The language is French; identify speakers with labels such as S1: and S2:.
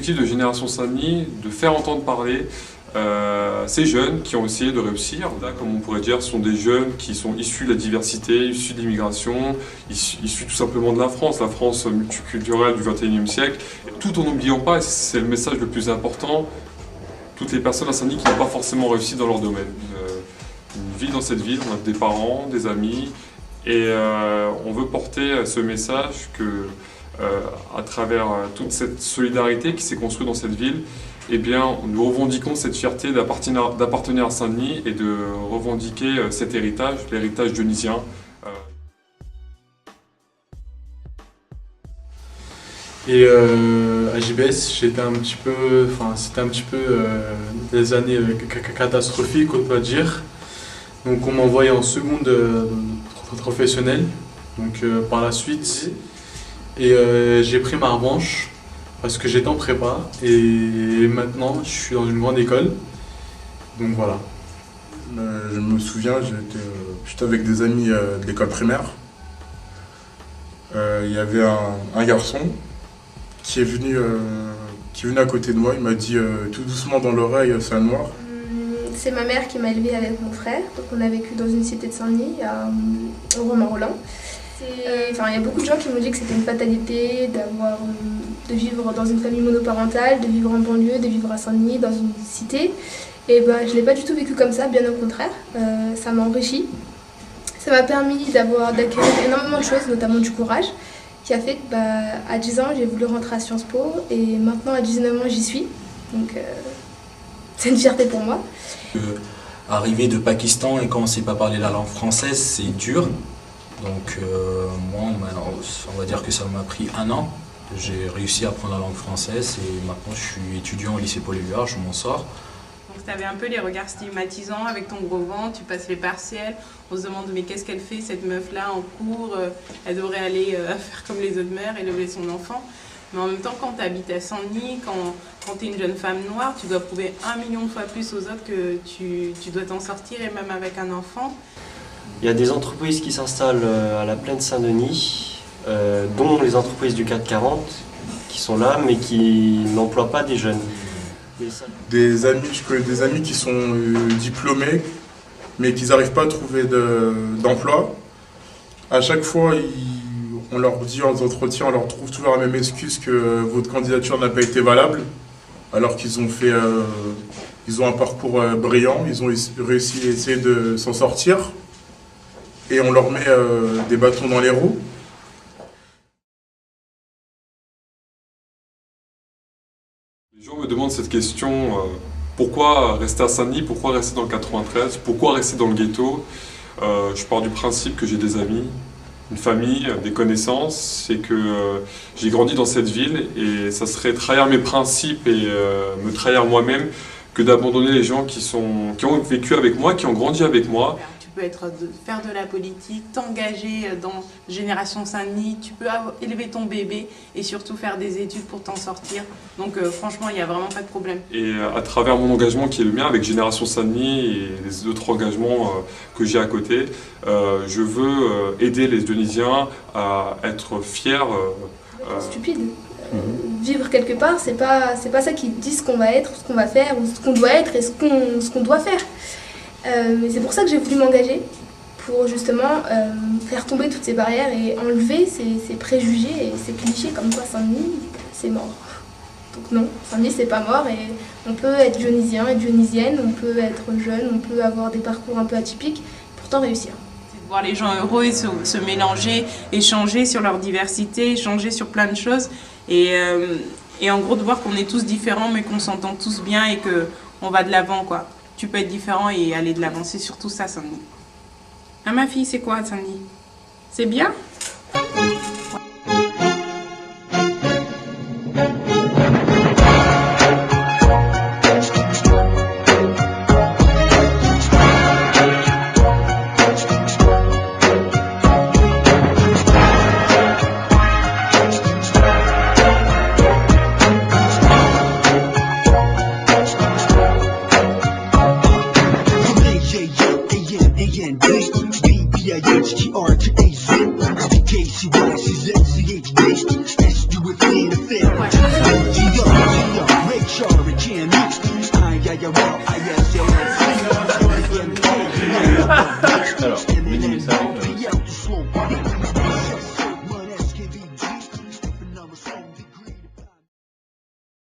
S1: l'objectif de Génération Saint-Denis, de faire entendre parler ces jeunes qui ont essayé de réussir. Là, comme on pourrait dire, ce sont des jeunes qui sont issus de la diversité, issus de l'immigration, issus tout simplement de la France multiculturelle du XXIe siècle, tout en n'oubliant pas, et c'est le message le plus important, toutes les personnes à Saint-Denis qui n'ont pas forcément réussi dans leur domaine. On vit dans cette ville, on a des parents, des amis, et on veut porter ce message que, à travers toute cette solidarité qui s'est construite dans cette ville, eh bien, nous revendiquons cette fierté d'appartenir à Saint-Denis et de revendiquer cet héritage, l'héritage dionysien.
S2: Et à JBS, c'était un petit peu des années catastrophiques, on peut dire. Donc on m'a envoyé en seconde professionnelle, donc par la suite. Et j'ai pris ma revanche parce que j'étais en prépa et maintenant je suis dans une grande école. Donc voilà.
S3: Je me souviens, j'étais avec des amis de l'école primaire. Il y avait un garçon qui est venu à côté de moi. Il m'a dit tout doucement dans l'oreille, c'est un noir.
S4: C'est ma mère qui m'a élevée avec mon frère. Donc on a vécu dans une cité de Saint-Denis, au Romain-Rolland. Il y a beaucoup de gens qui m'ont dit que c'était une fatalité de vivre dans une famille monoparentale, de vivre en banlieue, de vivre à Saint-Denis, dans une cité. Et je ne l'ai pas du tout vécu comme ça, bien au contraire. Ça m'a enrichi. Ça m'a permis d'acquérir énormément de choses, notamment du courage, qui a fait qu'à 10 ans, j'ai voulu rentrer à Sciences Po et maintenant, à 19 ans, j'y suis. Donc, c'est une fierté pour moi.
S5: Arriver de Pakistan et commencer pas à parler la langue française, c'est dur. Donc moi, on va dire que ça m'a pris 1 an. J'ai réussi à apprendre la langue française et maintenant je suis étudiant au lycée Paul Éluard, je m'en sors.
S6: Donc tu avais un peu les regards stigmatisants avec ton gros ventre, tu passes les partiels, on se demande mais qu'est-ce qu'elle fait cette meuf-là en cours, elle devrait aller faire comme les autres mères, élever son enfant. Mais en même temps, quand tu habites à Saint-Denis, quand tu es une jeune femme noire, tu dois prouver 1 million de fois plus aux autres que tu dois t'en sortir, et même avec un enfant.
S7: Il y a des entreprises qui s'installent à la plaine Saint-Denis, dont les entreprises du CAC 40, qui sont là, mais qui n'emploient pas des jeunes.
S3: Je connais des amis qui sont diplômés, mais qui n'arrivent pas à trouver d'emploi. À chaque fois, on leur dit aux entretiens, on leur trouve toujours la même excuse que votre candidature n'a pas été valable, alors qu'ils ont ils ont un parcours brillant, ils ont réussi à essayer de s'en sortir, et on leur met des bâtons dans les roues.
S1: Les gens me demandent cette question, pourquoi rester à Saint-Denis, pourquoi rester dans le 93, pourquoi rester dans le ghetto? Je pars du principe que j'ai des amis, une famille, des connaissances, et que j'ai grandi dans cette ville et ça serait trahir mes principes et me trahir moi-même que d'abandonner les gens qui ont vécu avec moi, qui ont grandi avec moi.
S6: Tu peux faire de la politique, t'engager dans Génération Saint-Denis, tu peux élever ton bébé et surtout faire des études pour t'en sortir. Donc franchement, il n'y a vraiment pas de problème.
S1: Et à travers mon engagement qui est le mien avec Génération Saint-Denis et les autres engagements que j'ai à côté, je veux aider les Dionysiens à être fiers.
S4: Stupide. Vivre quelque part, c'est pas ça qui dit ce qu'on va être, ce qu'on va faire, ou ce qu'on doit être et ce qu'on doit faire. Mais c'est pour ça que j'ai voulu m'engager, pour justement faire tomber toutes ces barrières et enlever ces préjugés et ces clichés comme quoi Saint-Denis, c'est mort. Donc non, Saint-Denis c'est pas mort et on peut être dionysien et dionysienne, on peut être jeune, on peut avoir des parcours un peu atypiques, pourtant réussir.
S6: C'est de voir les gens heureux et se mélanger, échanger sur leur diversité, échanger sur plein de choses et en gros de voir qu'on est tous différents mais qu'on s'entend tous bien et qu'on va de l'avant quoi. Tu peux être différent et aller de l'avant, c'est surtout ça Saint-Denis. Ah ma fille, c'est quoi Saint-Denis? C'est bien?
S8: B-B-I-H-T-R-T-A-Z yeah, you're wrong. Yeah, she wants